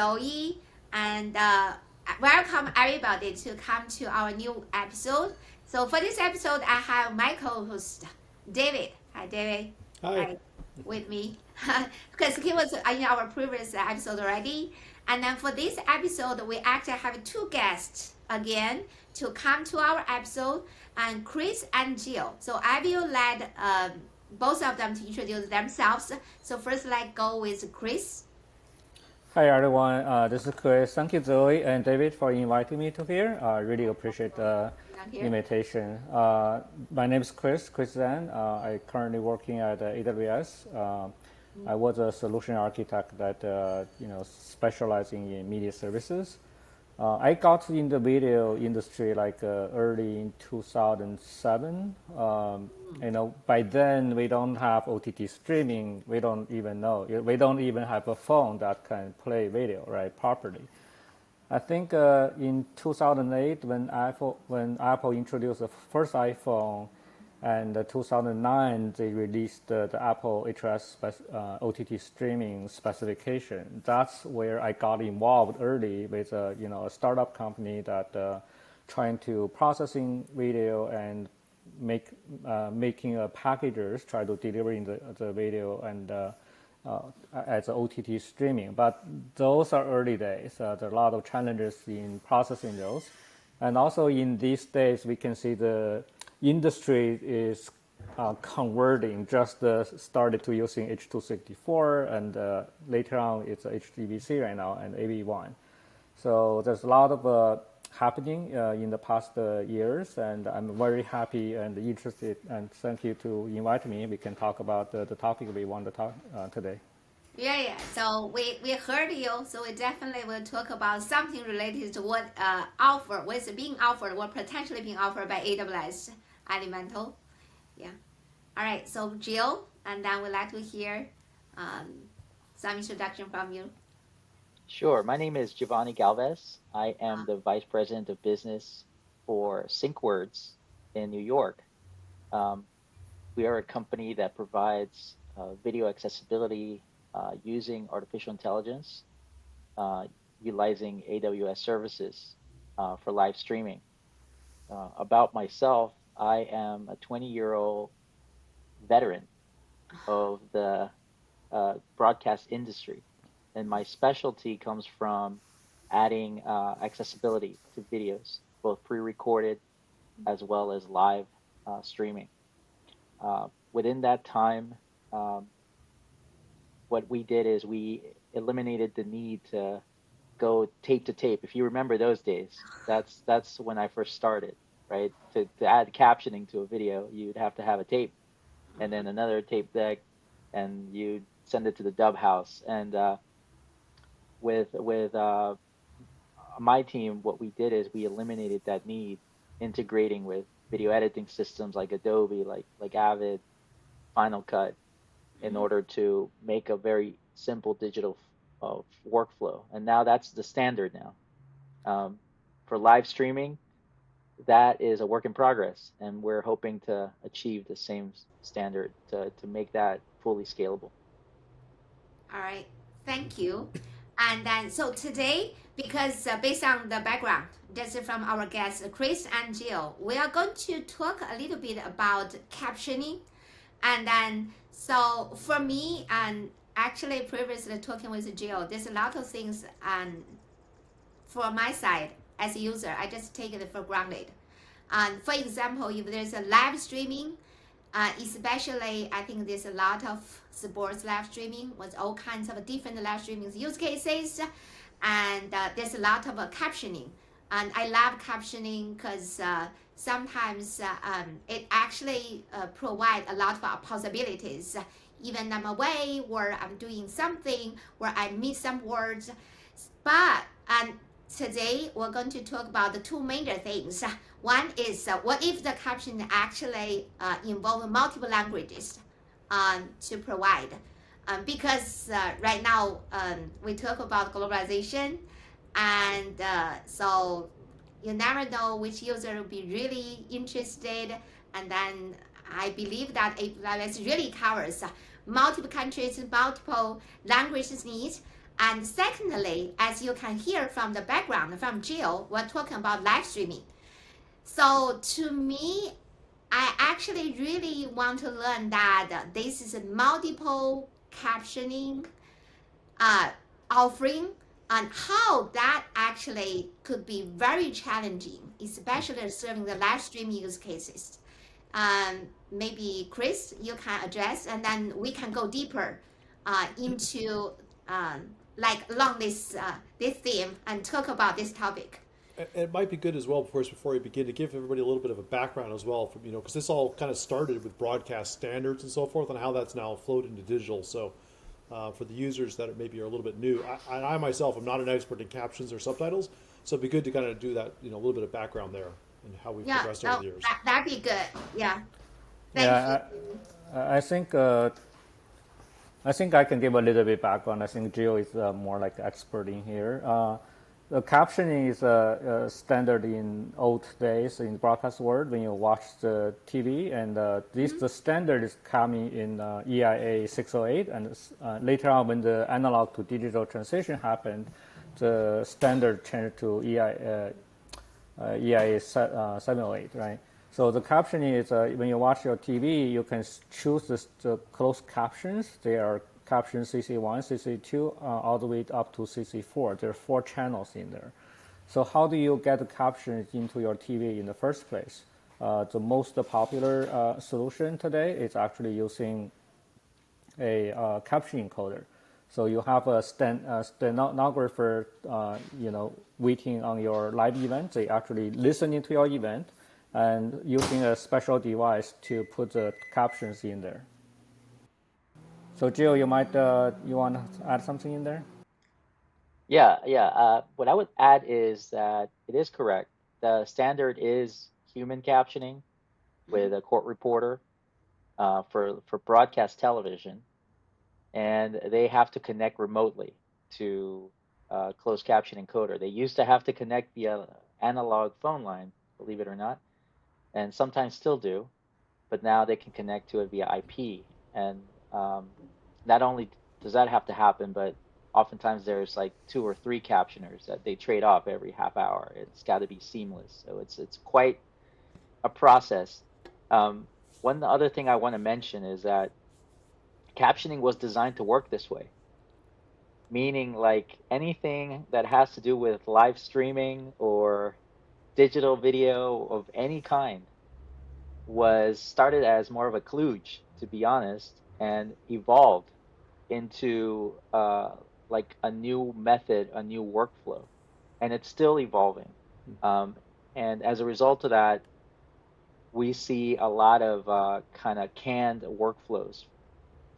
Zoe, and welcome everybody to come to our new episode. So for this episode, I have my co-host David. Hi, David. Hi. Hi, with me because he was in our previous episode already. And then for this episode, we actually have two guests again to come to our episode, and Chris and Gio. So I will let both of them to introduce themselves. So first, let's go with Chris. Hi everyone, this is Chris. Thank you Zoe and David for inviting me to here. I really appreciate the Down here. invitation. My name is Chris Zhang. I currently working at AWS. I was a solution architect that specializing in media services. I got in the video industry like early in 2007. By then we don't have OTT streaming. We don't even know. We don't even have a phone that can play video right properly. I think in 2008 when Apple introduced the first iPhone, and 2009 they released the Apple HOS OTT streaming specification. That's where I got involved early with a startup company that trying to processing video and making packagers try to delivering the video and as OTT streaming. But those are early days. There are a lot of challenges in processing those. And also in these days, we can see the industry is converting, just started to using H.264, and later on it's HDBC right now and AV1. So there's a lot of happening in the past years, and I'm very happy and interested, and thank you to invite me. We can talk about the topic we want to talk today. Yeah. So we heard you. So we definitely will talk about something related to what what's being offered, what potentially being offered by AWS Elemental. Yeah. All right. So Jill, and then we'd like to hear um, some introduction from you. Sure. My name is Gio Galvez. I am the Vice President of Business for SyncWords in New York. We are a company that provides video accessibility using artificial intelligence, utilizing AWS services for live streaming. About myself, I am a 20-year-old veteran of the broadcast industry. And my specialty comes from adding accessibility to videos, both pre-recorded as well as live streaming. Within that time, what we did is we eliminated the need to go tape to tape. If you remember those days, that's when I first started, right? To add captioning to a video, you'd have to have a tape and then another tape deck, and you'd send it to the dub house. And with my team, what we did is we eliminated that need, integrating with video editing systems like Adobe, like Avid, Final Cut, in order to make a very simple digital workflow. And now that's the standard now. For live streaming, that is a work in progress, and we're hoping to achieve the same standard to make that fully scalable. All right. Thank you. And then, so today, because based on the background, that's from our guests, Chris and Jill, we are going to talk a little bit about captioning. And then, so for me, and actually previously talking with Jill, there's a lot of things for my side as a user, I just take it for granted. And for example, if there's a live streaming, especially I think there's a lot of sports live streaming with all kinds of different live streaming use cases, and there's a lot of captioning, and I love captioning because sometimes it actually provides a lot of possibilities. Even I'm away or I'm doing something where I miss some words, but today we're going to talk about the two major things. One is what if the caption actually involve multiple languages to provide? Because right now we talk about globalization, and so you never know which user will be really interested. And then I believe that AWS really covers multiple countries, multiple languages needs. And secondly, as you can hear from the background from Gio, we're talking about live streaming. So to me, I actually really want to learn that this is a multiple captioning offering, and how that actually could be very challenging, especially serving the live stream use cases. Maybe Chris, you can address, and then we can go deeper into like along this theme and talk about this topic. It might be good as well, of course, before we begin, to give everybody a little bit of a background as well, from because this all kind of started with broadcast standards and so forth, and how that's now flowed into digital. So, for the users that maybe are a little bit new, I myself am not an expert in captions or subtitles, so it'd be good to kind of do that, a little bit of background there and how we've progressed over the years. That'd be good. Yeah. Thank Yeah, you. I think I can give a little bit background. I think Gio is more like expert in here. The captioning is a standard in old days in the broadcast world when you watch the TV, and the standard is coming in EIA 608, and later on when the analog to digital transition happened, the standard changed to EIA 708, right? So the captioning is when you watch your TV, you can choose the closed captions. They are caption CC1, CC2, all the way up to CC4. There are 4 channels in there. So how do you get the captions into your TV in the first place? The most popular solution today is actually using a caption encoder. So you have a stenographer, waiting on your live event. They actually listening to your event and using a special device to put the captions in there. So Gio, you want to add something in there? Yeah. What I would add is that it is correct. The standard is human captioning with a court reporter for broadcast television, and they have to connect remotely to closed caption encoder. They used to have to connect via analog phone line, believe it or not, and sometimes still do, but now they can connect to it via IP. And not only does that have to happen, but oftentimes there's like 2 or 3 captioners that they trade off every half hour. It's got to be seamless, so it's quite a process. One other thing I want to mention is that captioning was designed to work this way, meaning like anything that has to do with live streaming or digital video of any kind was started as more of a kludge, to be honest, and evolved into like a new method, a new workflow, and it's still evolving. And as a result of that, we see a lot of kind of canned workflows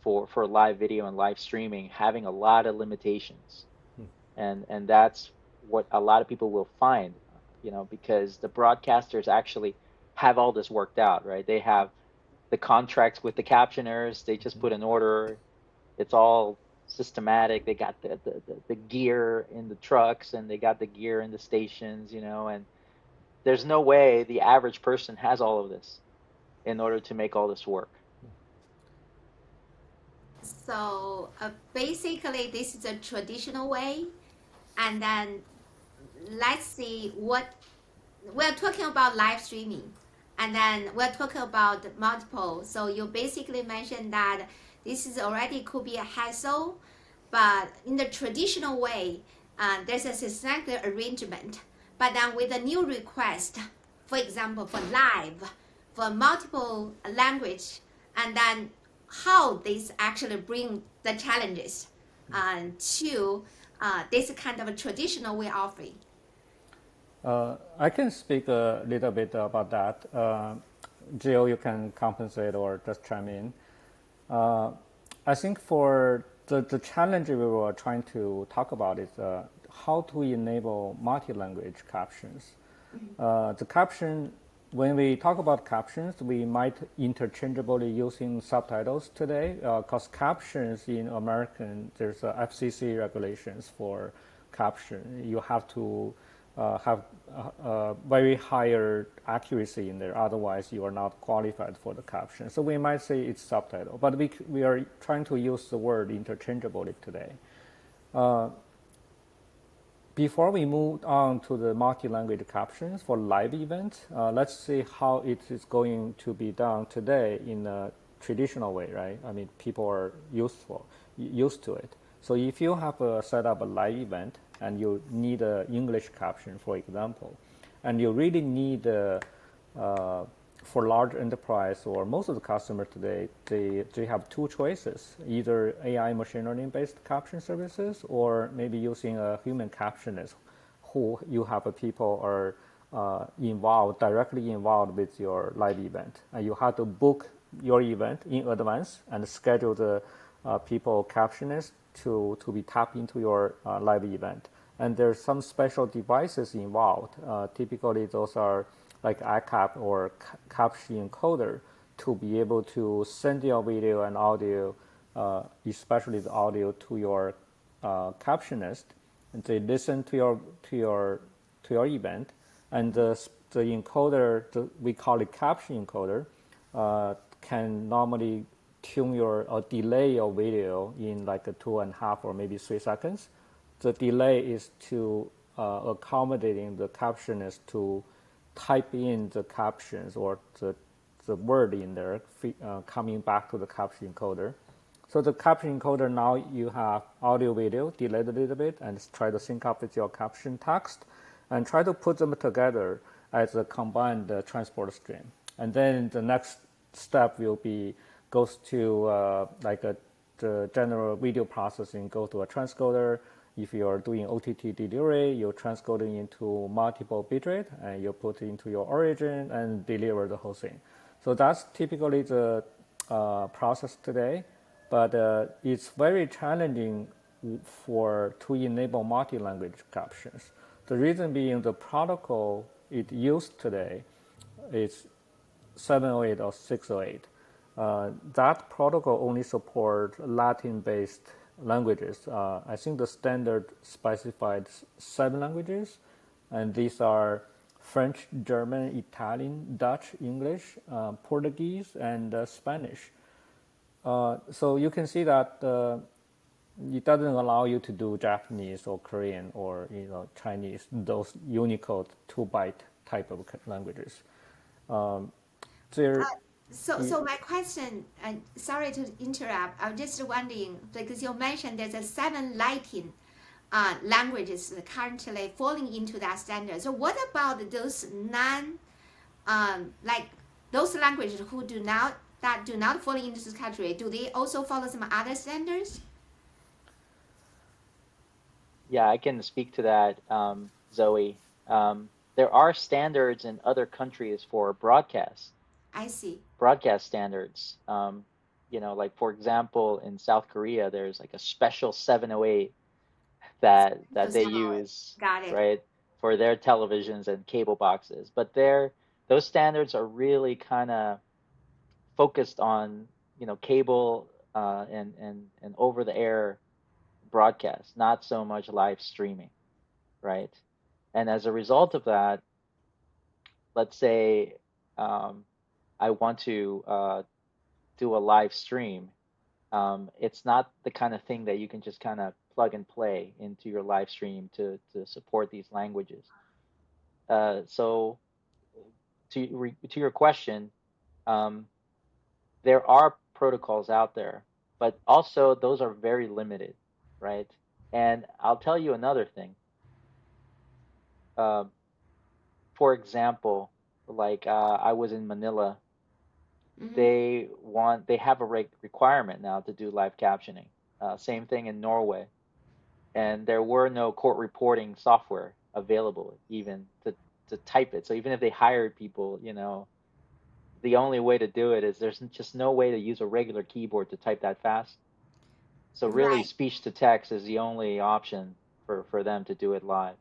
for live video and live streaming having a lot of limitations, and that's what a lot of people will find, because the broadcasters actually have all this worked out, right? They have the contracts with the captioners. They just put an order. It's all systematic. They got the gear in the trucks, and they got the gear in the stations, and there's no way the average person has all of this in order to make all this work. So basically, this is a traditional way, and then let's see what we're talking about live streaming, and then we're talking about multiple. So you basically mentioned that this is already could be a hassle, but in the traditional way, there's a systematic arrangement. But then with a new request, for example, for live, for multiple language, and then how this actually bring the challenges to this kind of a traditional way offering. I can speak a little bit about that. Gio, you can compensate or just chime in. I think for the challenge we were trying to talk about is how to enable multi-language captions. The caption, when we talk about captions, we might interchangeably using subtitles today, because captions in American, there's FCC regulations for caption. You have to have very higher accuracy in there, otherwise you are not qualified for the caption. So we might say it's subtitle, but we are trying to use the word interchangeably today. Before we move on to the multi-language captions for live events, let's see how it is going to be done today in a traditional way, right? I mean, people are used to it. So if you have set up a live event and you need an English caption, for example, and you really need for large enterprise or most of the customers today, they have two choices, either AI machine learning based caption services or maybe using a human captionist who you have people are directly involved with your live event. And you have to book your event in advance and schedule the people captionists to be tapped into your live event. And there's some special devices involved. Typically, those are like ICAP or caption encoder to be able to send your video and audio, especially the audio, to your captionist, and they listen to your event, and the encoder, we call it caption encoder, can normally tune or delay your video in like a 2.5 or maybe 3 seconds. The delay is to accommodating the captionist to type in the captions or the word in there coming back to the caption encoder. So the caption encoder, now you have audio video delayed a little bit and try to sync up with your caption text and try to put them together as a combined transport stream. And then the next step will be goes to the general video processing, go to a transcoder. If you're doing OTT delivery, you're transcoding into multiple bitrate and you put it into your origin and deliver the whole thing. So that's typically the process today, but it's very challenging to enable multi-language captions. The reason being the protocol it used today is 708 or 608. That protocol only supports Latin-based languages. I think the standard specified 7 languages, and these are French, German, Italian, Dutch, English, Portuguese, and Spanish. So you can see that it doesn't allow you to do Japanese or Korean or Chinese, those Unicode 2-byte type of languages. So my question, sorry to interrupt, I'm just wondering, because you mentioned there's a 7 Latin languages currently falling into that standard. So what about those like those languages that do not fall into this category? Do they also follow some other standards? Yeah, I can speak to that, Zoe. There are standards in other countries for broadcast. I see. Broadcast standards. Like for example, in South Korea, there's like a special 708 that they use, Got it. right, for their televisions and cable boxes. But those standards are really kind of focused on cable and over the air broadcast, not so much live streaming, right? And as a result of that, let's say I want to do a live stream. It's not the kind of thing that you can just kind of plug and play into your live stream to support these languages. So to your question, there are protocols out there, but also those are very limited, right? And I'll tell you another thing. For example, like I was in Manila. They have a requirement now to do live captioning. Same thing in Norway, and there were no court reporting software available even to type it. So even if they hired people, the only way to do it is there's just no way to use a regular keyboard to type that fast. So really, Right. speech to text is the only option for them to do it live.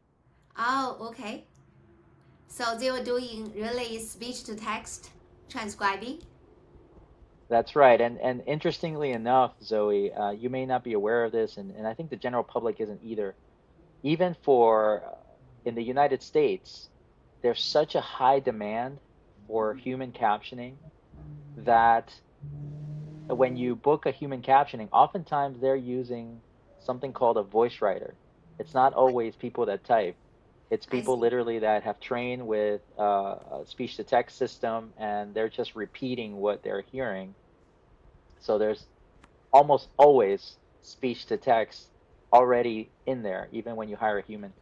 Oh, okay. So they were doing really speech to text transcribing. That's right. And interestingly enough, Zoe, you may not be aware of this, and I think the general public isn't either. Even in the United States, there's such a high demand for human captioning that when you book a human captioning, oftentimes they're using something called a voice writer. It's not always people that type. It's I people see. literally that have trained with a speech to text system, and they're just repeating what they're hearing. So there's almost always speech to text already in there, even when you hire a human.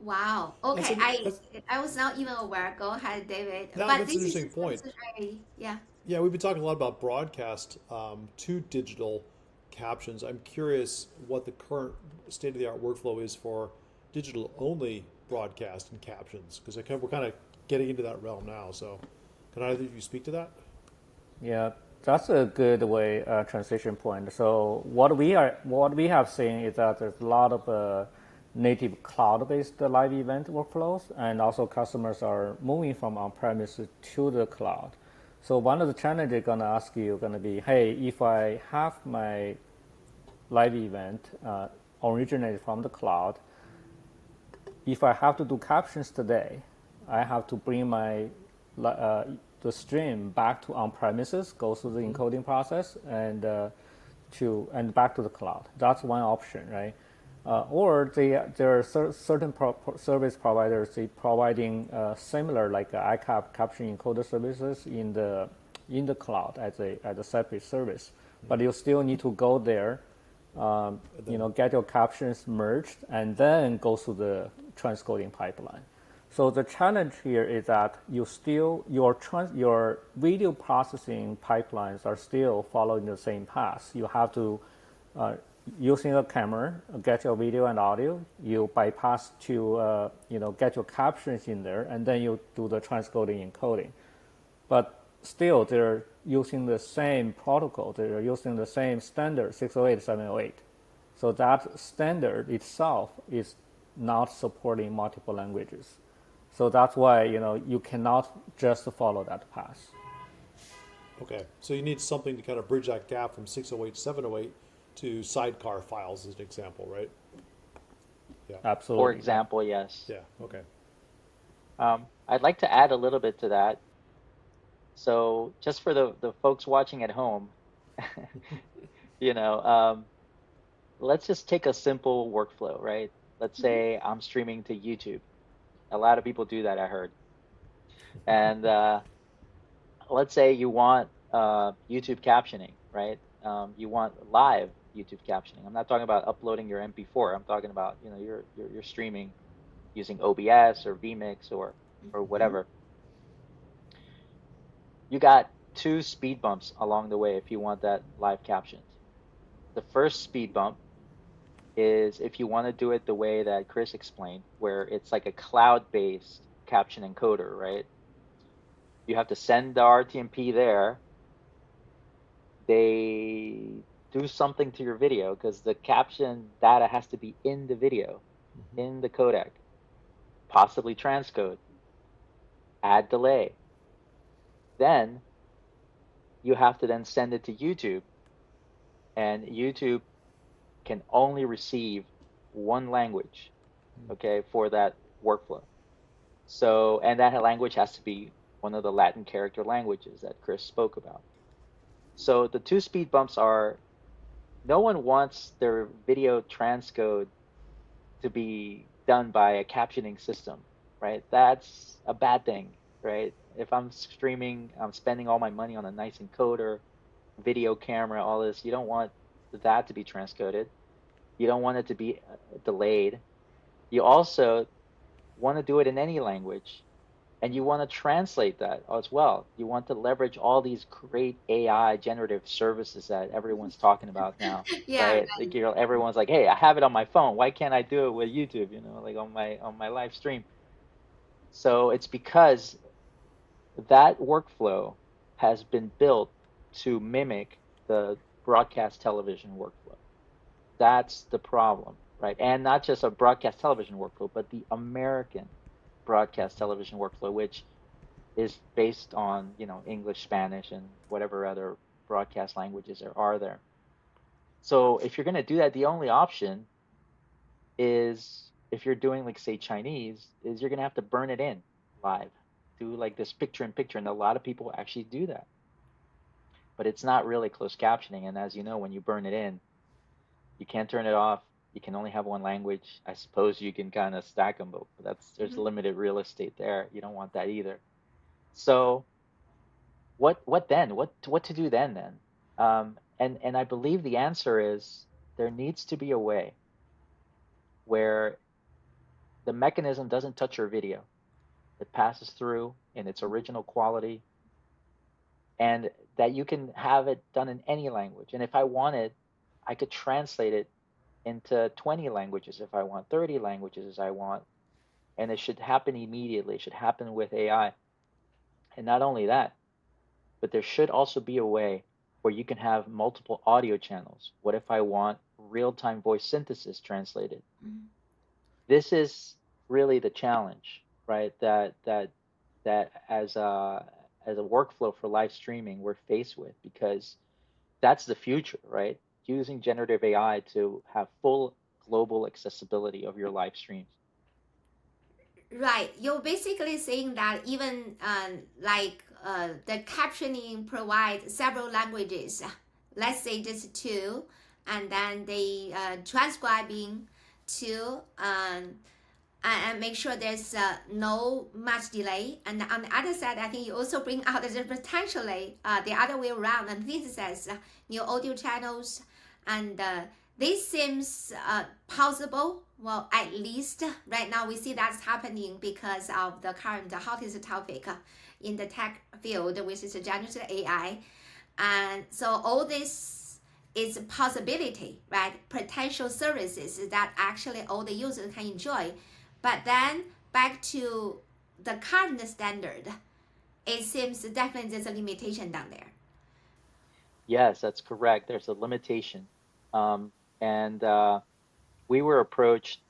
Wow. That's Okay. an, that's I was not even aware. Go ahead, David. that, But that's an this is interesting point. something yeah. Yeah, we've been talking a lot about broadcast to digital captions. I'm curious what the current state of the art workflow is for digital only broadcast and captions, because we're kind of getting into that realm now. So, can either of you speak to that? Yeah, that's a good way transition point. So what we have seen is that there's a lot of native cloud-based live event workflows, and also customers are moving from on-premise to the cloud. So one of the challenges they're gonna ask you gonna be, hey, if I have my live event originated from the cloud, if I have to do captions today, I have to bring my the stream back to on premises, go through the encoding process, and back to the cloud. That's one option, right? Or there are certain service providers providing similar like ICAP caption encoder services in the cloud as a separate service, but you still need to go there, get your captions merged, and then go through the transcoding pipeline. So the challenge here is that your video processing pipelines are still following the same path. You have to using a camera get your video and audio. You bypass to get your captions in there, and then you do the transcoding encoding. But still, they're using the same protocol. They're using the same standard 608, 708. So that standard itself is not supporting multiple languages. So that's why you cannot just follow that path. Okay, so you need something to kind of bridge that gap from 608 to 708 to sidecar files, as an example, right? Yeah. Absolutely. For example, yes. Yeah. Okay. I'd like to add a little bit to that. So just for the folks watching at home, you know, let's just take a simple workflow, right? Let's say I'm streaming to YouTube. A lot of people do that, I heard. And let's say you want YouTube captioning, right? You want live YouTube captioning. I'm not talking about uploading your MP4. I'm talking about you're streaming using OBS or vMix or Mhm. whatever. You got two speed bumps along the way if you want that live captions. The first speed bump is if you want to do it the way that Chris explained, where it's like a cloud-based caption encoder, right? You have to send the RTMP there. They do something to your video because the caption data has to be in the video, in the codec, possibly transcode, add delay. Then you have to then send it to YouTube, and YouTube can only receive one language, okay, for that workflow. So, and that language has to be one of the Latin character languages that Chris spoke about. So the two speed bumps are no one wants their video transcode to be done by a captioning system, right? That's a bad thing, right? If I'm streaming, I'm spending all my money on a nice encoder, video camera, all this. You don't want that to be transcoded. You don't want it to be delayed. You also want to do it in any language, and you want to translate that as well. You want to leverage all these great AI generative services that everyone's talking about now, Yeah, right? Like, everyone's like, "Hey, I have it on my phone. Why can't I do it with YouTube? Like on my live stream." So it's because that workflow has been built to mimic the broadcast television workflow. That's the problem, right? And not just a broadcast television workflow, but the American broadcast television workflow, which is based on English, Spanish, and whatever other broadcast languages there are there. So if you're going to do that, the only option is, if you're doing like say Chinese, is you're going to have to burn it in live, do like this picture in picture, and a lot of people actually do that. But it's not really closed captioning, and as you know, when you burn it in, You can't turn it off. You can only have one language. I suppose you can kind of stack them, but there's Mm-hmm. limited real estate there. You don't want that either. So what then? What to do then? And I believe the answer is there needs to be a way where the mechanism doesn't touch your video. It passes through in its original quality, and that you can have it done in any language. And if I wanted, I could translate it into 20 languages if I want, 30 languages as I want, and it should happen immediately. It should happen with AI. And not only that, but there should also be a way where you can have multiple audio channels. What if I want real-time voice synthesis translated? Mm-hmm. This is really the challenge, right? That as a workflow for live streaming we're faced with, because that's the future, right? Using generative AI to have full global accessibility of your live streams. Right. You're basically saying that even the captioning provides several languages, let's say just two, and then they transcribing two, and make sure there's no much delay. And on the other side, I think you also bring out the potentially the other way around and synthesize new audio channels, and this seems possible. Well, at least right now we see that's happening because of the current hottest topic in the tech field, which is generative AI. And so all this is a possibility, right? Potential services that actually all the users can enjoy. But then back to the current standard, it seems definitely there's a limitation down there. Yes, that's correct. There's a limitation. And we were approached,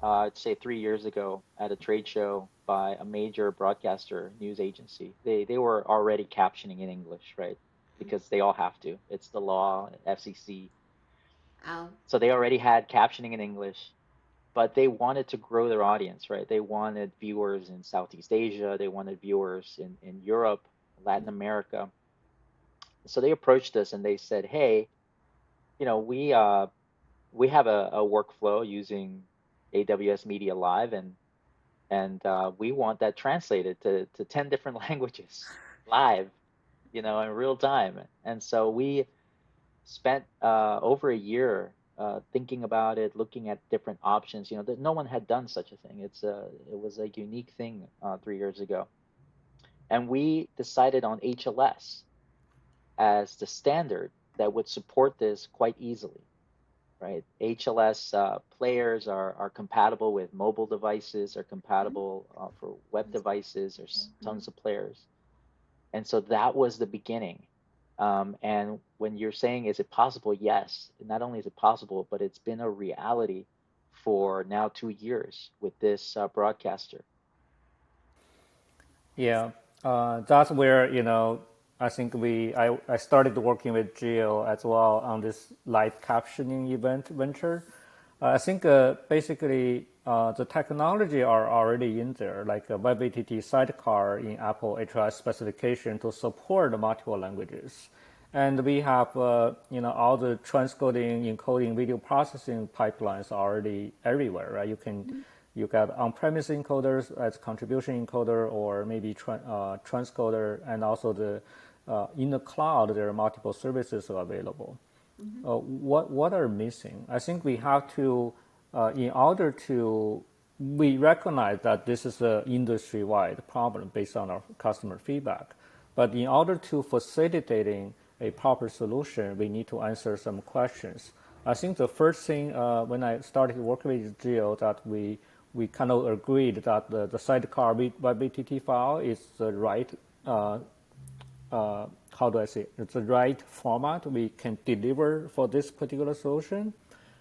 I'd say 3 years ago at a trade show by a major broadcaster news agency. They were already captioning in English, right? Because they all have to. It's the law, FCC. Oh, So they already had captioning in English, but they wanted to grow their audience, right? They wanted viewers in Southeast Asia, they wanted viewers in Europe, Latin America. So they approached us and they said, "Hey, you know, we have a workflow using AWS Media Live, and we want that translated to 10 different languages live, in real time." And so we spent over a year thinking about it, looking at different options. That no one had done such a thing. It was a unique thing 3 years ago, and we decided on HLS as the standard that would support this quite easily. Right? HLS players are compatible with mobile devices, are compatible for web devices. There's tons of players. And so that was the beginning. And when you're saying, is it possible? Yes. Not only is it possible, but it's been a reality for now 2 years with this broadcaster. Yeah, that's where I think I started working with Gio as well on this live captioning event venture. I think basically the technology are already in there, like a WebATT sidecar in Apple HLS specification to support multiple languages. And we have all the transcoding, encoding, video processing pipelines already everywhere, right? You got on-premise encoders as contribution encoder, or maybe transcoder, and also in the cloud there are multiple services available. What are missing? I think we have to, in order to, we recognize that this is an industry-wide problem based on our customer feedback. But in order to facilitating a proper solution, we need to answer some questions. I think the first thing when I started working with Gio, that we kind of agreed that the sidecar WebATT file is the right how do I say it? It's the right format we can deliver for this particular solution.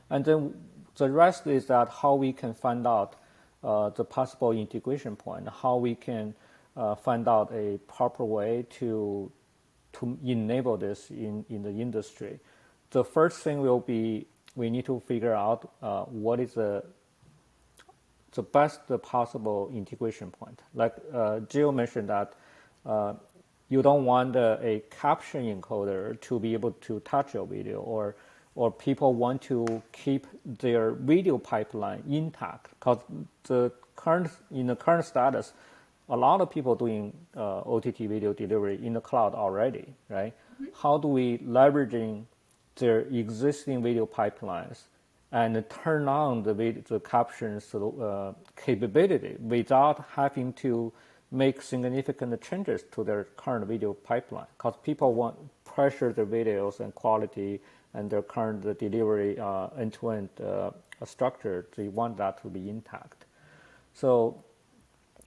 And then the rest is that how we can find out the possible integration point, how we can find out a proper way to enable this in the industry. The first thing will be we need to figure out what is the best possible integration point. Like Gio mentioned that you don't want a caption encoder to be able to touch your video, or or people want to keep their video pipeline intact, because in the current status, a lot of people doing OTT video delivery in the cloud already, right? How do we leveraging their existing video pipelines and turn on the captions capability without having to make significant changes to their current video pipeline? Because people want pressure their videos and quality and their current delivery end-to-end structure. They want that to be intact. So,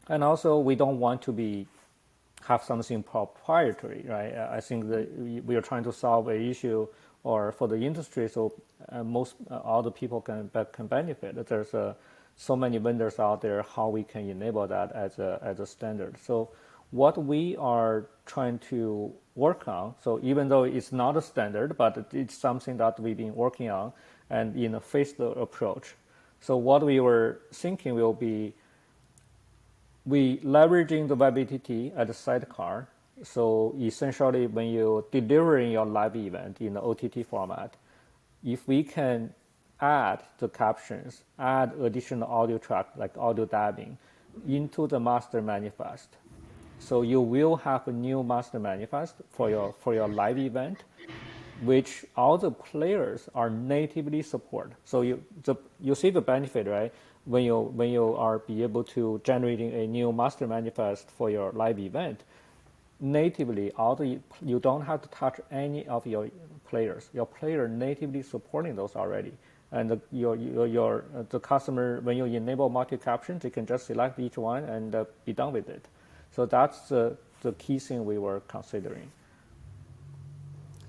and also we don't want to have something proprietary, right? I think that we are trying to solve an issue or for the industry, so all the people can benefit. There's so many vendors out there. How we can enable that as a standard? So what we are trying to work on. So even though it's not a standard, but it's something that we've been working on and in a phased approach. So what we were thinking will be we leveraging the WebATT as a sidecar. So essentially, when you're delivering your live event in the OTT format, if we can add the captions, add additional audio track like audio dubbing into the master manifest, so you will have a new master manifest for your live event, which all the players are natively support. So you see the benefit, right? When you are be able to generating a new master manifest for your live event, natively you don't have to touch any of your players. Your player natively supporting those already, and the customer, when you enable multi captions, they can just select each one and be done with it. So that's the key thing we were considering.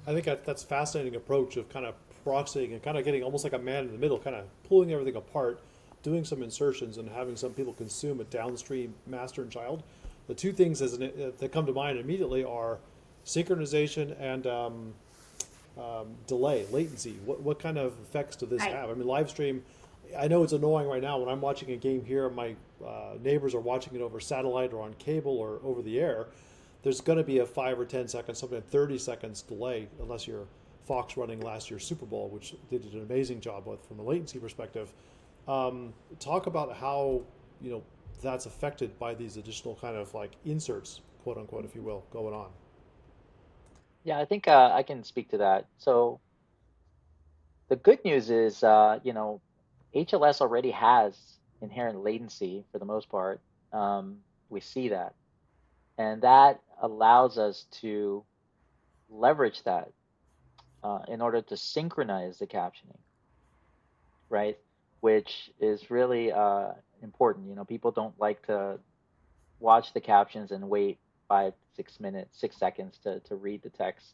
I think that's a fascinating approach of kind of proxying and kind of getting almost like a man in the middle, kind of pulling everything apart, doing some insertions, and having some people consume a downstream master and child. The two things that come to mind immediately are synchronization and delay, latency. What kind of effects does this have? I mean, live stream, I know it's annoying right now when I'm watching a game here, my neighbors are watching it over satellite or on cable or over the air. There's going to be a 5 or 10 seconds, something 30 seconds delay, unless you're Fox running last year's Super Bowl, which they did an amazing job with from a latency perspective. Talk about how that's affected by these additional kind of like inserts, quote unquote, if you will, going on. Yeah, I think I can speak to that. So the good news is, HLS already has inherent latency for the most part. We see that. And that allows us to leverage that in order to synchronize the captioning, right? Which is really important. People don't like to watch the captions and wait 5, 6 minutes, 6 seconds to read the text.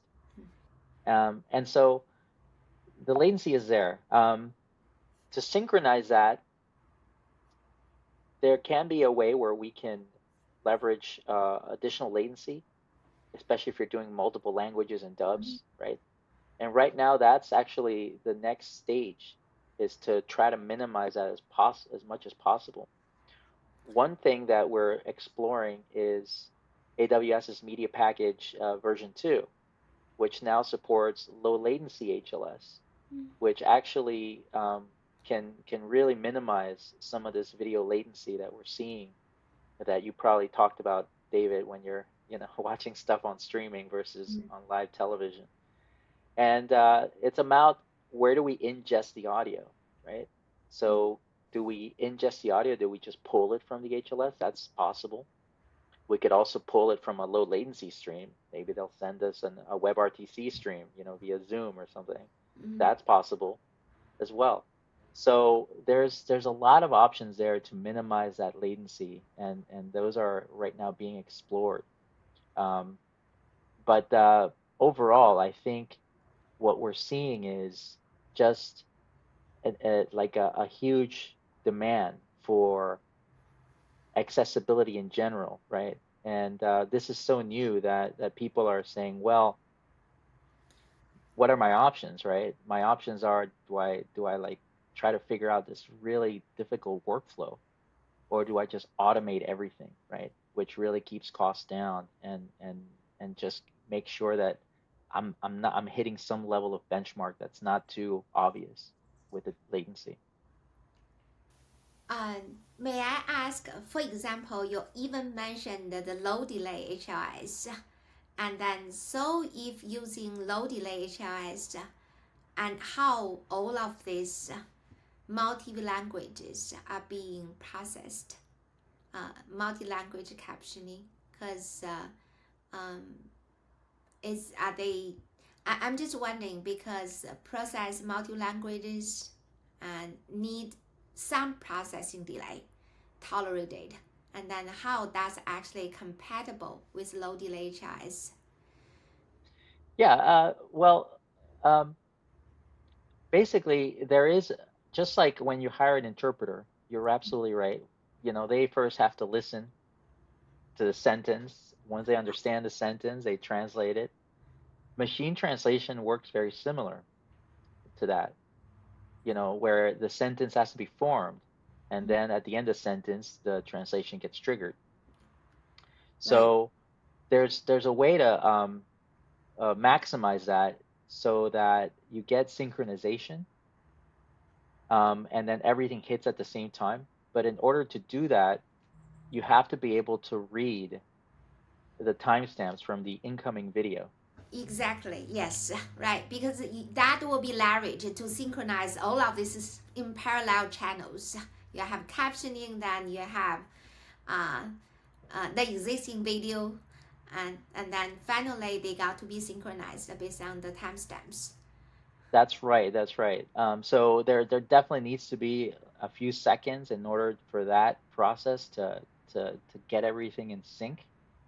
And so the latency is there. To synchronize that, there can be a way where we can leverage additional latency, especially if you're doing multiple languages and dubs, right? And right now, that's actually the next stage, is to try to minimize that as much as possible. One thing that we're exploring is AWS's Media Package version 2, which now supports low latency HLS, which actually can really minimize some of this video latency that we're seeing, that you probably talked about, David, when you're watching stuff on streaming versus on live television. And it's about where do we ingest the audio, right? So do we ingest the audio? Do we just pull it from the HLS? That's possible. We could also pull it from a low latency stream. Maybe they'll send us a WebRTC stream, via Zoom or something. That's possible as well. So there's a lot of options there to minimize that latency, and those are right now being explored. But overall, I think what we're seeing is just a huge demand for accessibility in general, right? And this is so new that people are saying, well, what are my options, right? My options are, do I like try to figure out this really difficult workflow, or do I just automate everything, right? Which really keeps costs down and just make sure that I'm hitting some level of benchmark that's not too obvious with the latency. Uh, may I ask, for example, you even mentioned the low delay HLS, and then so if using low delay HLS, and how all of these multi languages are being processed, multi-language captioning, because um, is are they? I'm just wondering because process multi languages and need some processing delay tolerated, and then how that's actually compatible with low delay HIS. Yeah, well, um, basically, there is just like when you hire an interpreter, you're absolutely right. You know, they first have to listen to the sentence. Once they understand the sentence, they translate it. Machine translation works very similar to that, you know, where the sentence has to be formed, and then at the end of the sentence, the translation gets triggered. Right. So there's a way to maximize that so that you get synchronization, and then everything hits at the same time. But in order to do that, you have to be able to read the timestamps from the incoming video. Exactly. Yes. Right. Because that will be leveraged to synchronize all of this in parallel channels. You have captioning, then you have uh, the existing video, and then finally they got to be synchronized based on the timestamps. That's right. That's right. So there definitely needs to be a few seconds in order for that process to get everything in sync.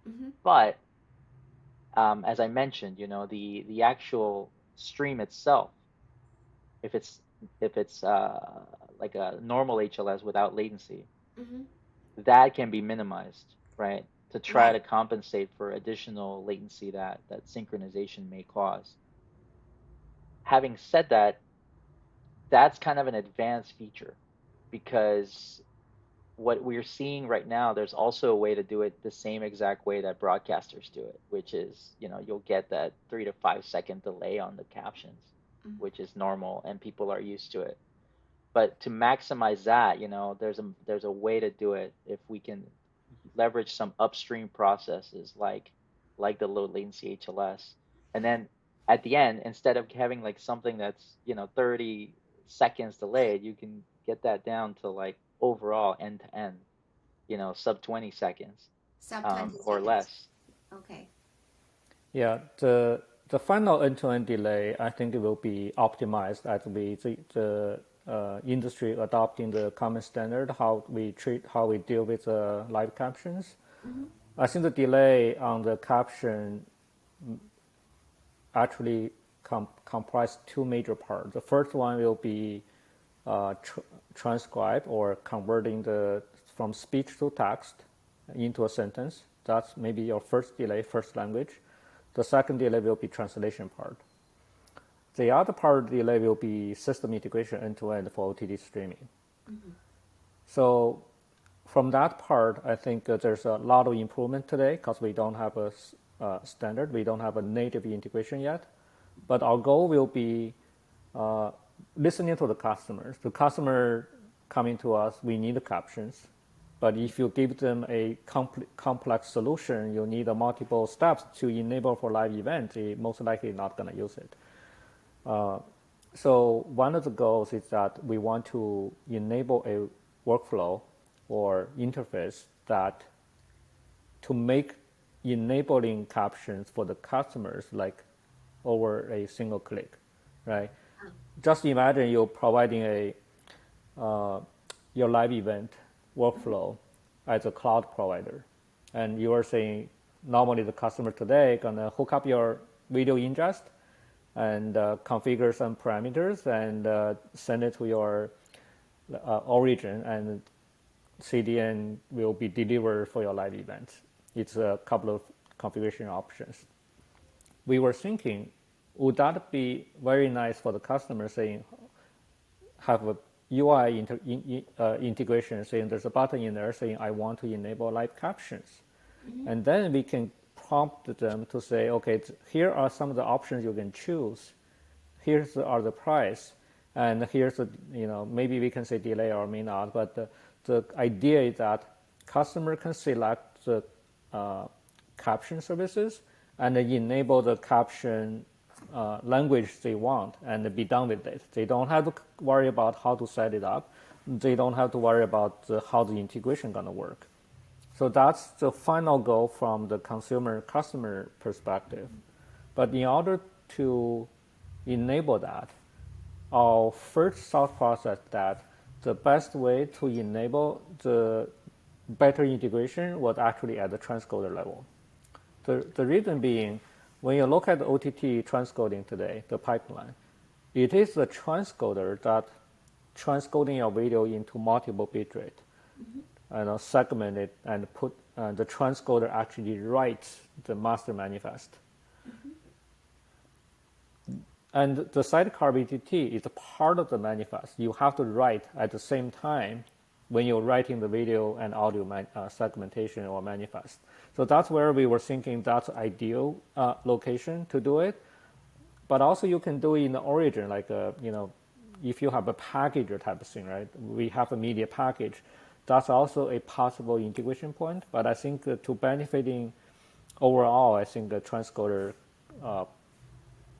Mm-hmm. But as I mentioned, you know, the actual stream itself, if it's if it's like a normal HLS without latency, Mm-hmm. that can be minimized, right? To try Right. to compensate for additional latency that synchronization may cause. Having said that, that's kind of an advanced feature because what we're seeing right now, there's also a way to do it the same exact way that broadcasters do it, which is, you know, you'll get that 3 to 5 second delay on the captions, Mm-hmm. which is normal and people are used to it. But to maximize that, you know, there's a way to do it if we can leverage some upstream processes like the low latency HLS. And then at the end, instead of having like something that's, you know, 30 seconds delayed, you can get that down to like overall end to end, you know, sub 20 seconds, Sub 20 or seconds. less. Okay. Yeah, the final end-to-end delay, I think it will be optimized as the industry adopting the common standard, how we deal with live captions. Mm-hmm. I think the delay on the caption actually comprise two major parts. The first one will be transcribe or converting the from speech to text into a sentence. That's maybe your first delay, first language. The second delay will be translation part. The other part of the delay will be system integration end to end for OTT streaming. Mm-hmm. So from that part, I think there's a lot of improvement today because we don't have a standard, we don't have a native integration yet. But our goal will be uh, listening to the customers. The customer coming to us, we need the captions. But if you give them a complex solution, you need multiple steps to enable for live events, they most likely not going to use it. So one of the goals is that we want to enable a workflow or interface that to make enabling captions for the customers like over a single click, right? Just imagine you're providing your live event workflow as a cloud provider, and you are saying normally the customer today gonna hook up your video ingest and configure some parameters and send it to your origin, and CDN will be delivered for your live events. It's a couple of configuration options. We were thinking, would that be very nice for the customer saying, have a UI integration saying there's a button in there saying I want to enable live captions. Mm-hmm. And then we can prompt them to say, okay, here are some of the options you can choose. Here's are the price, and here's the, maybe we can say delay or may not, but the idea is that customer can select the caption services and enable the caption language they want and be done with it. They don't have to worry about how to set it up. They don't have to worry about how the integration gonna work. So that's the final goal from the customer perspective. But in order to enable that, our first thought process that the best way to enable the better integration was actually at the transcoder level. The reason being, when you look at the OTT transcoding today, the pipeline, it is the transcoder that transcoding your video into multiple bitrate, and segment it and put the transcoder actually writes the master manifest. And the sidecar BTT is a part of the manifest. You have to write at the same time when you're writing the video and audio segmentation or manifest. So that's where we were thinking that's ideal location to do it. But also you can do it in the origin, like, if you have a packager type of thing, right? We have a media package. That's also a possible integration point. But I think to benefiting overall, I think the transcoder,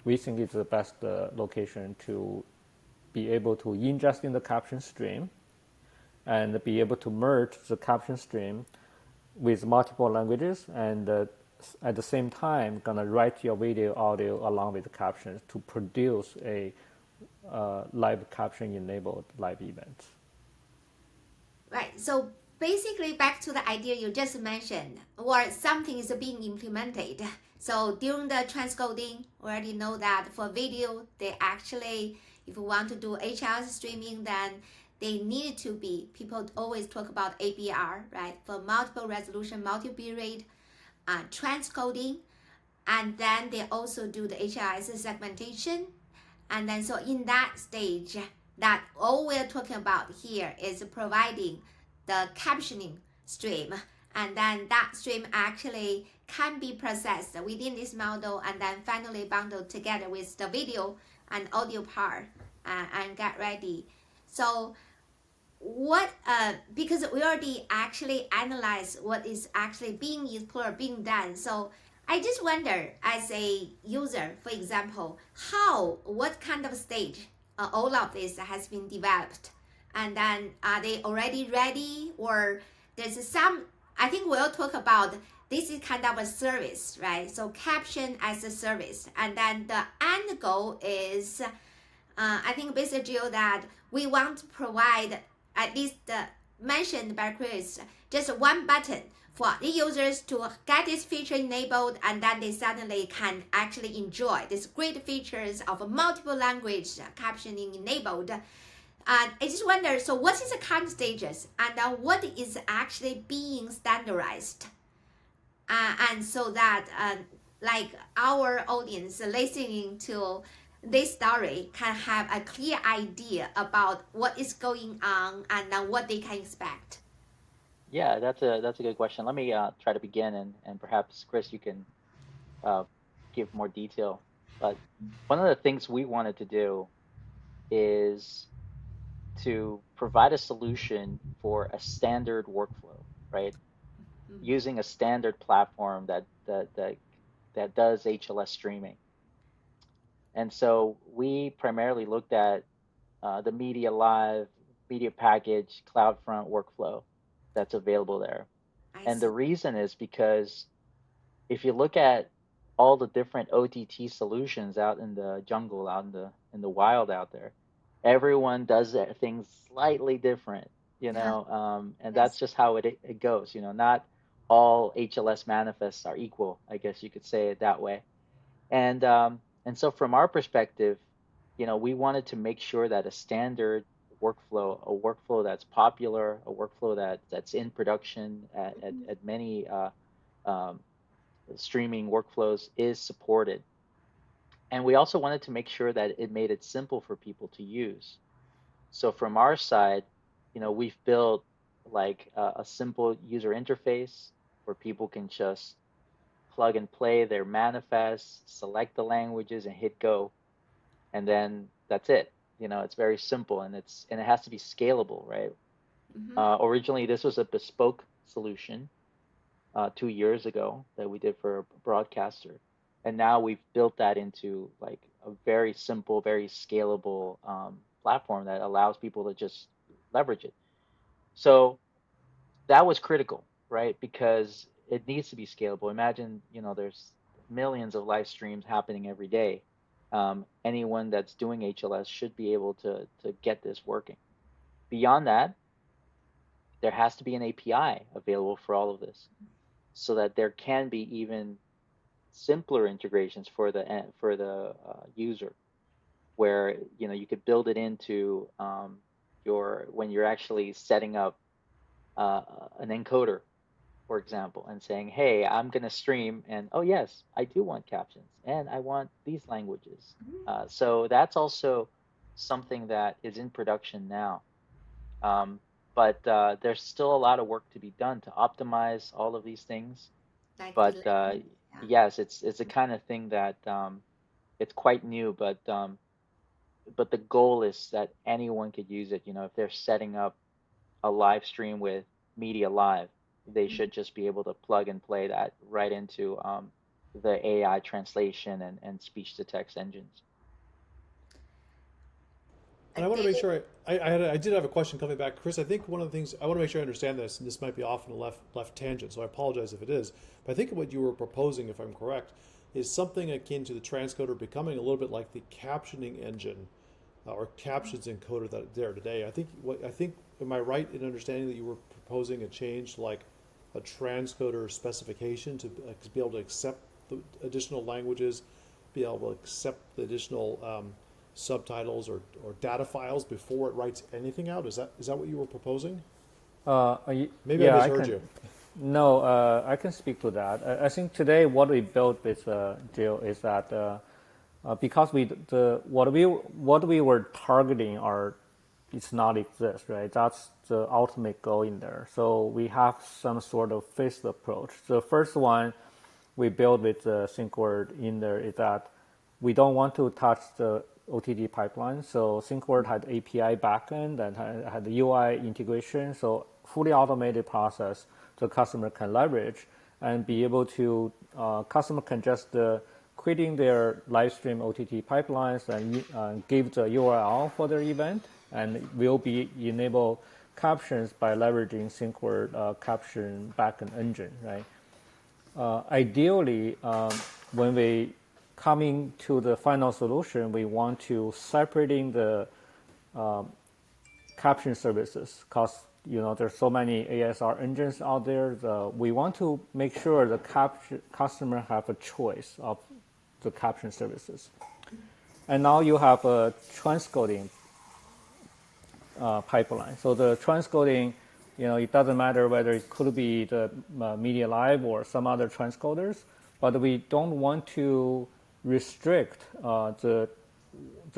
we think it's the best location to be able to ingest in the caption stream and be able to merge the caption stream with multiple languages, and at the same time gonna write your video audio along with the captions to produce a live caption enabled live event. Right. So basically back to the idea you just mentioned, or something is being implemented. So during the transcoding, we already know that for video, they actually, if you want to do HLS streaming, then they need to be, people always talk about ABR, right? For multiple resolution, multi-bitrate transcoding. And then they also do the HLS segmentation. And then so in that stage, that all we're talking about here is providing the captioning stream. And then that stream actually can be processed within this model and then finally bundled together with the video and audio part and get ready. So what, because we already actually analyzed what is actually being explored, being done. So I just wonder, as a user, for example, what kind of stage all of this has been developed, and then are they already ready, or there's some, I think we'll talk about this is kind of a service, right? So caption as a service, and then the end goal is, I think basically Gio, that we want to provide at least mentioned by Chris, just one button for the users to get this feature enabled, and then they suddenly can actually enjoy these great features of multiple language captioning enabled. I just wonder, so what is the current stages, and what is actually being standardized? And so that like our audience listening to this story can have a clear idea about what is going on and what they can expect. Yeah, that's a good question. Let me try to begin, and perhaps Chris, you can give more detail. But one of the things we wanted to do is to provide a solution for a standard workflow, right? Using a standard platform that does HLS streaming. And so we primarily looked at the Media Live, Media Package, CloudFront workflow that's available there. And the reason is because if you look at all the different OTT solutions out in the jungle, out in the wild out there, everyone does things slightly different, and that's just how it goes. Not all HLS manifests are equal, I guess you could say it that way. And so from our perspective, we wanted to make sure that a standard workflow, a workflow that's popular, a workflow that's in production at many streaming workflows is supported. And we also wanted to make sure that it made it simple for people to use. So from our side, we've built like a simple user interface where people can just plug and play their manifests, select the languages, and hit go, and then that's it. It's very simple, and it has to be scalable, right? Mm-hmm. Originally, this was a bespoke solution 2 years ago that we did for a broadcaster, and now we've built that into like a very simple, very scalable platform that allows people to just leverage it. So that was critical, right? Because it needs to be scalable. Imagine, there's millions of live streams happening every day. Anyone that's doing HLS should be able to get this working. Beyond that, there has to be an API available for all of this, so that there can be even simpler integrations for the user, where you could build it into when you're actually setting up an encoder, for example, and saying, hey, I'm going to stream, and oh yes, I do want captions and I want these languages. So that's also something that is in production now. But there's still a lot of work to be done to optimize all of these things. Like But yeah. yes, it's a kind of thing that it's quite new, but the goal is that anyone could use it. If they're setting up a live stream with Media Live, they should just be able to plug and play that right into the AI translation and speech to text engines. And I want to make David, sure I did have a question coming back, Chris. I think one of the things I want to make sure I understand this, and this might be off on a left tangent, so I apologize if it is. But I think what you were proposing, if I'm correct, is something akin to the transcoder becoming a little bit like the captioning engine or captions encoder that there today. Am I right in understanding that you were proposing a change like a transcoder specification to be able to accept the additional languages, be able to accept the additional subtitles or data files before it writes anything out? Is that what you were proposing? Maybe Yeah, I I misheard can. you. No, I can speak to that. I think today what we built with Gio is that because what we were targeting it's not exist, right? That's the ultimate goal in there. So we have some sort of phased approach. The first one we built with SyncWord in there is that we don't want to touch the OTT pipeline. So SyncWord had API backend and had the UI integration. So fully automated process the customer can leverage and be able to, customer can just creating their live stream OTT pipelines and give the URL for their event, and will be enable captions by leveraging SyncWord caption backend engine, right? Ideally, when we coming to the final solution, we want to separating the caption services because there's so many ASR engines out there. We want to make sure the customer have a choice of the caption services. And now you have a transcoding pipeline. So the transcoding, it doesn't matter whether it could be the Media Live or some other transcoders, but we don't want to restrict the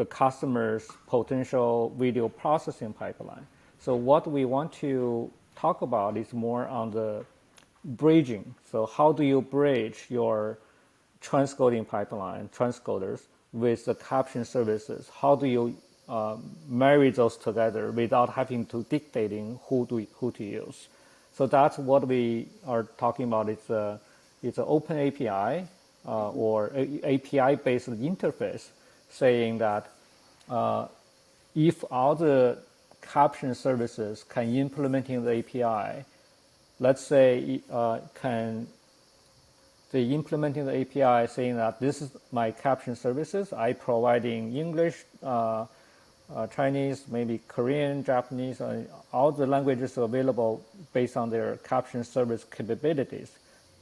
customer's potential video processing pipeline. So what we want to talk about is more on the bridging. So how do you bridge your transcoding pipeline, transcoders, with the caption services? How do you marry those together without having to dictating who to use? So that's what we are talking about. It's an open API or API-based interface, saying that if all the caption services can implementing the API, let's say can the implementing the API saying that this is my caption services, I providing English, Chinese, maybe Korean, Japanese, all the languages available based on their caption service capabilities,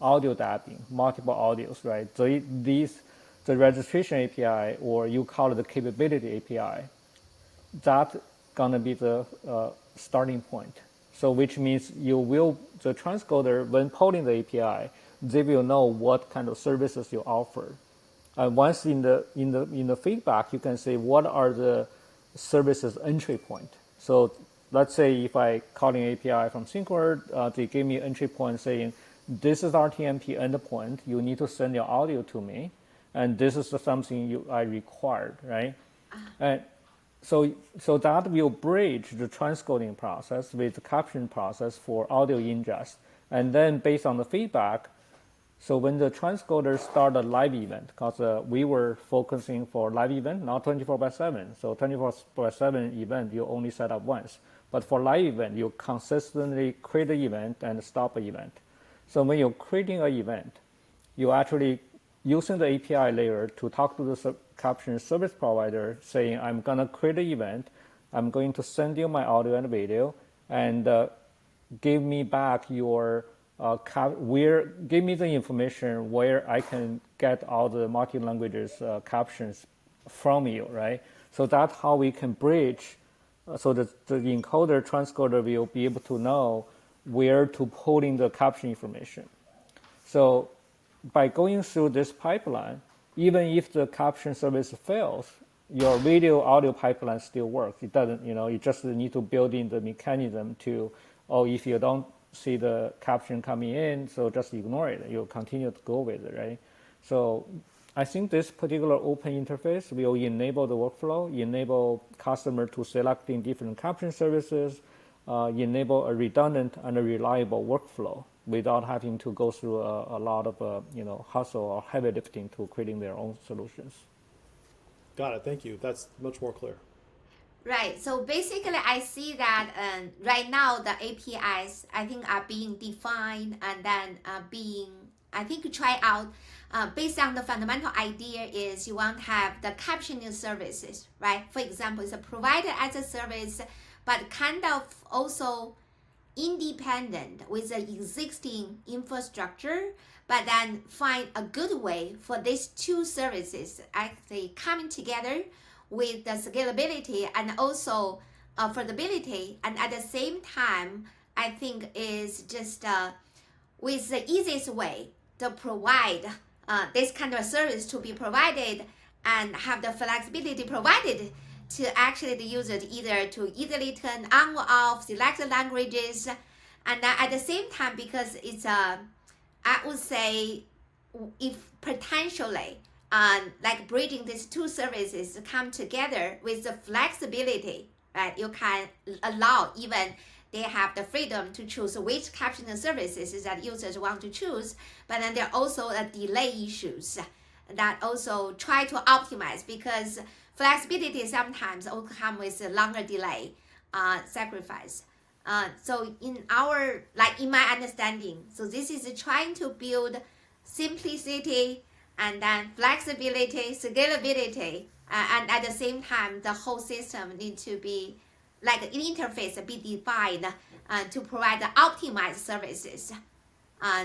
audio dubbing, multiple audios, right? So the registration API, or you call it the capability API, that's gonna be the starting point. So which means the transcoder, when polling the API, they will know what kind of services you offer. And once in the feedback, you can say what are the services entry point. So let's say if I calling API from SyncWord, they give me entry point saying this is RTMP endpoint. You need to send your audio to me, and this is something I required, right? And so that will bridge the transcoding process with the caption process for audio ingest. And then based on the feedback, so when the transcoder start a live event, because we were focusing for live event, not 24/7. So 24/7 event, you only set up once. But for live event, you consistently create an event and stop an event. So when you're creating an event, you actually using the API layer to talk to the caption service provider saying, I'm going to create an event, I'm going to send you my audio and video, and give me back your give me the information where I can get all the multi-languages captions from you, right? So that's how we can bridge, so that the encoder transcoder will be able to know where to pull in the caption information. So by going through this pipeline, even if the caption service fails, your video audio pipeline still works. It doesn't, you just need to build in the mechanism to, if you don't see the caption coming in, so just ignore it. You'll continue to go with it, right? So I think this particular open interface will enable the workflow, enable customer to selecting different caption services, enable a redundant and a reliable workflow without having to go through a lot of hustle or heavy lifting to creating their own solutions. Got it. Thank you. That's much more clear. Right. So basically, I see that right now the APIs I think are being defined and then being try out based on the fundamental idea is you want to have the captioning services, right? For example, it's a provider as a service, but kind of also independent with the existing infrastructure, but then find a good way for these two services actually coming together with the scalability and also affordability, and at the same time, I think is just with the easiest way to provide this kind of service to be provided and have the flexibility provided to actually the user to either easily turn on or off, select the languages, and at the same time, because it's I would say if potentially like bridging these two services come together with the flexibility, right? You can allow even they have the freedom to choose which captioning services that users want to choose, but then there are also delay issues that also try to optimize because flexibility sometimes also come with a longer delay sacrifice. So in my understanding, so this is trying to build simplicity and then flexibility, scalability, and at the same time, the whole system needs to be like an interface be defined to provide the optimized services,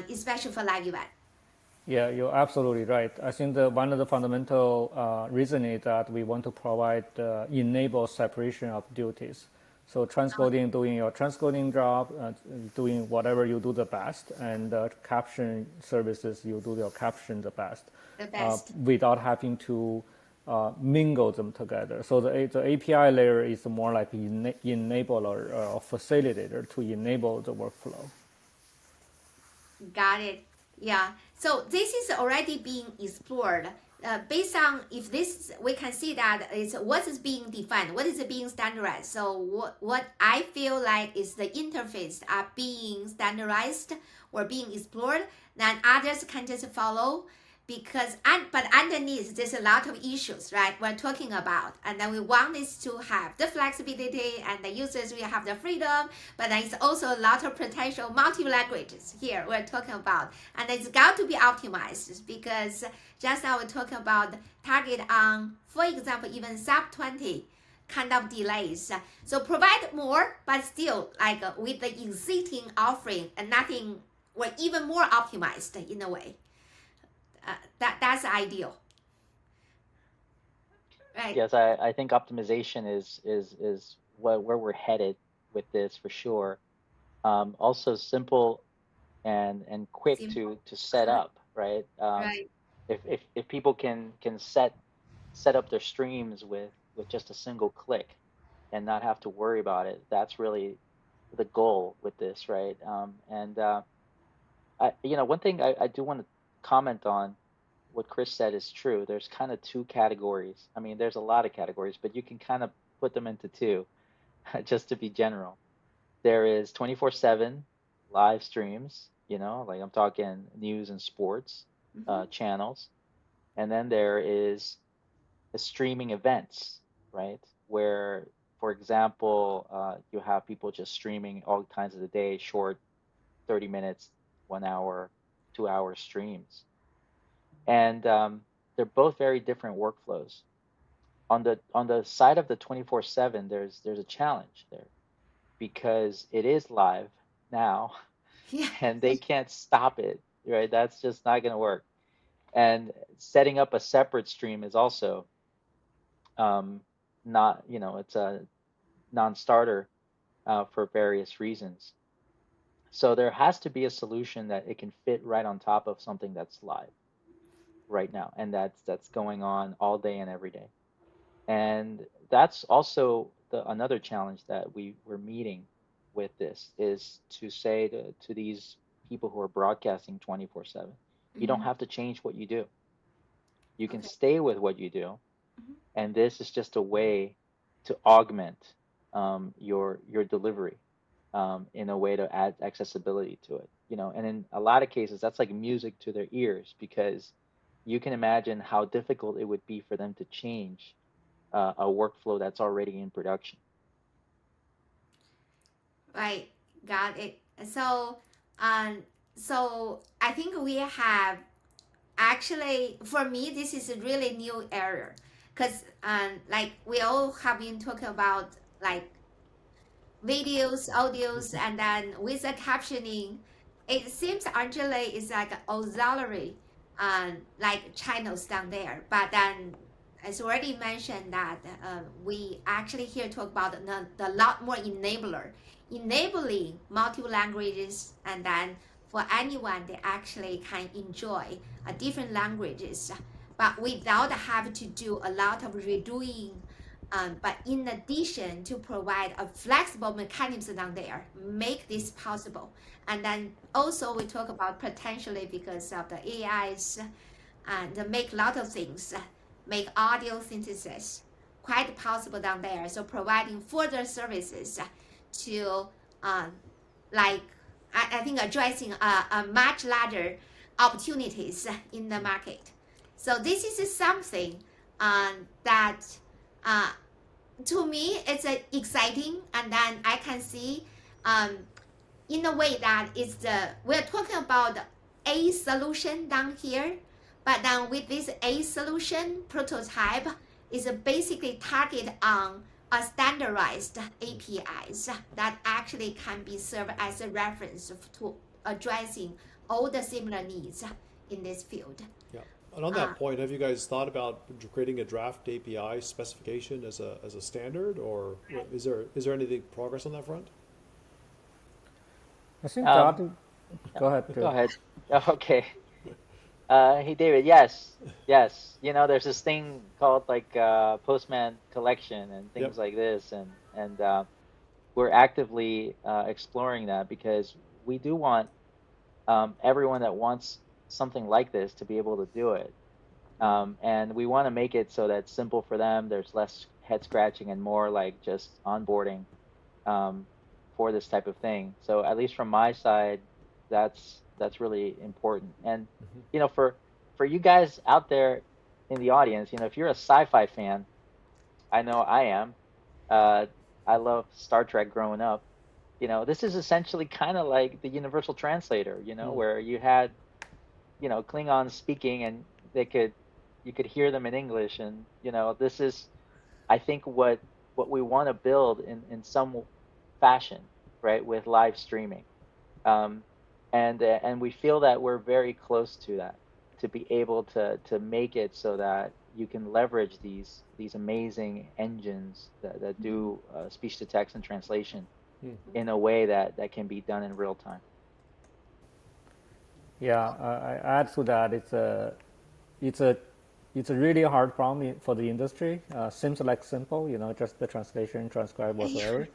especially for live event. Yeah, you're absolutely right. I think one of the fundamental reason is that we want to provide enable separation of duties. So transcoding, doing your transcoding job, doing whatever you do the best, and caption services, you do your caption the best. Without having to mingle them together. So the API layer is more like enabler or facilitator to enable the workflow. Got it. Yeah. So this is already being explored. Based on if this, we can see that is what is being defined, what is being standardized. So what I feel like is the interface are being standardized or being explored, then others can just follow. But underneath there's a lot of issues, right? We're talking about, and then we want this to have the flexibility and the users will have the freedom, but then it's also a lot of potential multi-languages here we're talking about, and it's got to be optimized because just now we're talking about target on, for example, even sub 20 kind of delays. So provide more, but still like with the existing offering and nothing, or even more optimized in a way. That's ideal, right? Yes, I think optimization is where we're headed with this for sure. Also simple and quick Simple. to set up, right? Right. If people can set up their streams with just a single click and not have to worry about it, that's really the goal with this, right? one thing I do want to comment on what Chris said is true. There's kind of two categories. I mean, there's a lot of categories, but you can kind of put them into two, just to be general. There is 24/7 live streams, like I'm talking news and sports Mm-hmm. channels. And then there is the streaming events, right? Where, for example, you have people just streaming all kinds of the day, short 30 minutes, 1 hour, 2 hour streams. And they're both very different workflows. On the side of the 24/7, there's a challenge there because it is live now Yeah. and they can't stop it, right? That's just not going to work. And setting up a separate stream is also um, not, it's a non-starter for various reasons. So there has to be a solution that it can fit right on top of something that's live right now, and that's going on all day and every day. And that's also another challenge that we're meeting with this is to say to these people who are broadcasting 24/7, you don't Mm-hmm. have to change what you do. You can Okay. stay with what you do, Mm-hmm. and this is just a way to augment your delivery in a way to add accessibility to it. And in a lot of cases, that's like music to their ears because you can imagine how difficult it would be for them to change a workflow that's already in production. Right. Got it. Um, so I think we have actually, for me, this is a really new area because, like we all have been talking about like videos, audios, and then with the captioning, it seems actually it's like auxiliary, like channels down there. But then, as already mentioned, that we actually here talk about the lot more enabling multiple languages, and then for anyone they actually can enjoy different languages, but without having to do a lot of redoing, but in addition to provide a flexible mechanism down there, make this possible. And then also we talk about potentially because of the AIs and make a lot of things, make audio synthesis quite possible down there. So providing further services to um, like I think addressing a much larger opportunities in the market. So this is something that uh, to me it's exciting, and then I can see um, in a way that it's we're talking about a solution down here, but then with this a solution prototype is basically targeted on a standardized APIs that actually can be served as a reference to addressing all the similar needs in this field. Yeah. And on Uh, that point, have you guys thought about creating a draft API specification as a standard, or is there anything progress on that front? I think Um, that, go ahead, Go Joe. ahead. Okay. Hey, David. Yes, yes. There's this thing called like Postman collection and Yep. things like this, and we're actively exploring that because we do want everyone that wants something like this to be able to do it. And we want to make it so that it's simple for them. There's less head scratching and more like just onboarding um, for this type of thing. So at least from my side, that's really important. And for you guys out there in the audience, if you're a sci-fi fan, I know I am. Uh, I love Star Trek growing up. This is essentially kind of like the universal translator, Mm. where you had, Klingons speaking and they could you could hear them in English, and this is I think what we want to build in some fashion, right, with live streaming. Um, and we feel that we're very close to that, to be able to make it so that you can leverage these amazing engines that do speech to text and translation Mm. in a way that can be done in real time. Yeah, I add to that. It's a, it's a really hard problem for the industry. Seems like simple, just the translation, transcribe, yeah. whatsoever.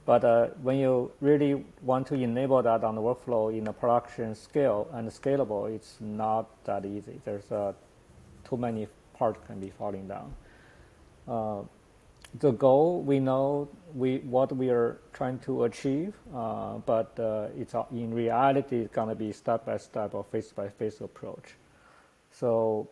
But when you really want to enable that on the workflow in a production scale and scalable, it's not that easy. There's too many parts can be falling down. The goal, we know what we are trying to achieve, but it's in reality it's going to be step-by-step or face-by-face approach. So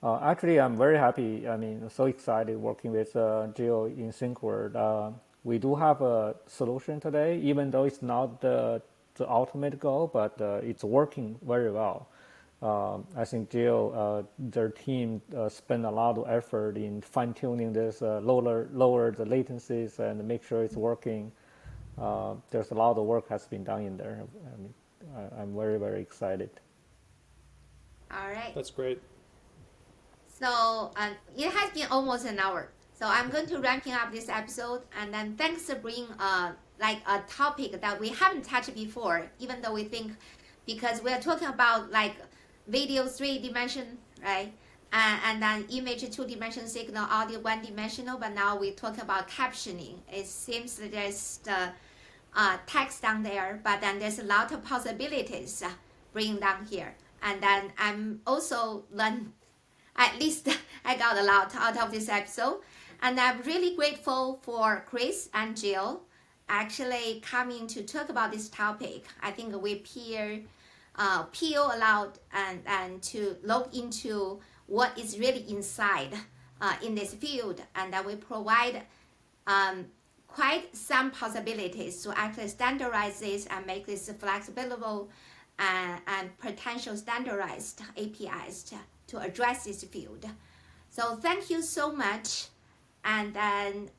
actually, I'm very happy. I mean, so excited working with Gio in SyncWords. We do have a solution today, even though it's not the ultimate goal, but it's working very well. I think Gio, their team spent a lot of effort in fine-tuning this, lower the latencies and make sure it's working. There's a lot of work has been done in there. I mean, I'm very, very excited. All right. That's great. So it has been almost an hour. So I'm going to ramping up this episode, and then thanks for bringing like a topic that we haven't touched before, even though we think, because we're talking about like video 3-dimension, right? And then image 2-dimension, signal, audio 1-dimensional, but now we're talking about captioning. It seems that there's the text down there, but then there's a lot of possibilities bringing down here. And then I'm also learned, at least I got a lot out of this episode. And I'm really grateful for Chris and Jill actually coming to talk about this topic. I think we peel a lot and to look into what is really inside in this field, and that we provide quite some possibilities to actually standardize this and make this flexible and potential standardized APIs to address this field. So thank you so much, and then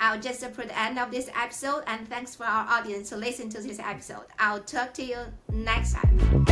I'll just put the end of this episode, and thanks for our audience to listen to this episode. I'll talk to you next time.